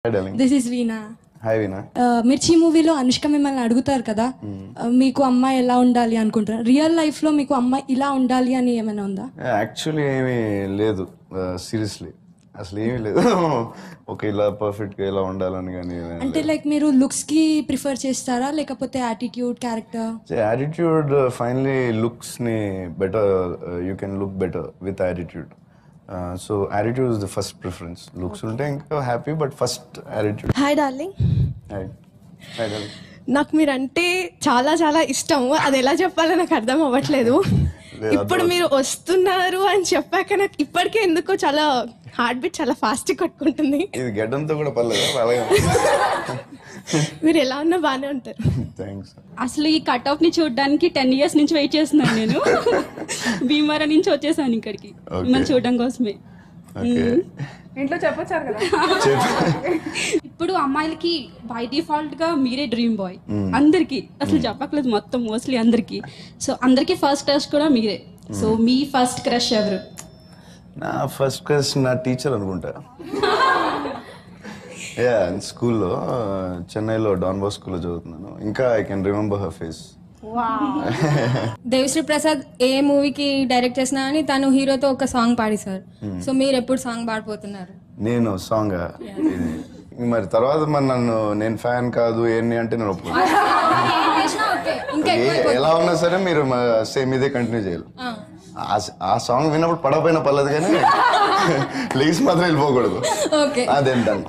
Hi, darling. This is Veena. Hi Veena. Mirchi మూవీలో అనుష్క మిమ్మల్ని అడుగుతారు కదా, మీకు అమ్మాయి ఎలా ఉండాలి అనుకుంటారు. రియల్ లైఫ్ లో మీకు అమ్మాయి ఇలా ఉండాలి అని ఏమైనా ఉందా? యాక్చువల్లీ ఏమీ లేదు, సీరియస్లీ అసలు ఏమీ లేదు. ఓకే, ఇలా పర్ఫెక్ట్గా ఇలా ఉండాలని కానీ అంటే లైక్ మీరు లుక్స్ కి ప్రిఫర్ చేస్తారా లేకపోతే యాటిట్యూడ్, క్యారెక్టర్? యాటిట్యూడ్ ఫైనలీ లుక్స్ని better, you can look better with attitude. So attitude is the first preference. Looks ఉంటే ఇంకా happy, but first attitude. Hi darling. Hi hi darling. నాకు మీరంటే చాలా చాలా ఇష్టం. అది ఎలా చెప్పాలో నాకు అర్థం అవ్వట్లేదు. ఇప్పుడు మీరు వస్తున్నారు అని చెప్పాక నాకు ఇప్పటికే ఎందుకో చాలా హార్ట్ బీట్ చాలా ఫాస్ట్ కొట్టుకుంటుంది. ఇది గడ్డంతో కూడా పర్లేదు, అలాగే. మీరు ఎలా ఉన్నా బాగానే ఉంటారు. థ్యాంక్స్. అసలు ఈ కట్ ఆఫ్ ని చూడడానికి 10 years నుంచి వెయిట్ చేస్తున్నాను నేను. భీమవరం నుంచి వచ్చేసాను ఇక్కడికి మిమ్మల్ని చూడడం కోసమే. ఇంట్లో చెప్పొచ్చారు కదా. ఇప్పుడు అమ్మాయిలకి బై డిఫాల్ట్ గా మీరే డ్రీమ్ బాయ్ అందరికి, అసలు చెప్పట్లేదు మొత్తం మోస్ట్లీ అందరికి. సో అందరికి ఫస్ట్ క్రష్ కూడా మీరే. సో మీ ఫస్ట్ క్రష్ ఎవరు? నా ఫస్ట్ క్రష్ నా టీచర్ అనుకుంటా. యా, స్కూల్లో చెన్నైలో డాన్ బాస్కోలో చదువుతున్నాను. ఇంకా I can remember her face. Devi Sri Prasad ఏ మూవీకి డైరెక్ట్ చేసినా అని తను హీరోతో ఒక సాంగ్ పాడేశారు. సో మీరు ఎప్పుడు సాంగ్ పాడిపోతున్నారు? నేను సాంగ్ మరి తర్వాత మరి నన్ను నేను ఫ్యాన్ కాదు ఏంటి అంటే నేను ఒప్పుకున్నాను. ఎలా ఉన్నా సరే మీరు సేమ్ ఇదే కంటిన్యూ చేయాలి. ఆ సాంగ్ విన్నప్పుడు పడపోయినా పర్లేదు కానీ లిరిక్స్ మాత్రం వెళ్ళిపోకూడదు. అదేం డన్.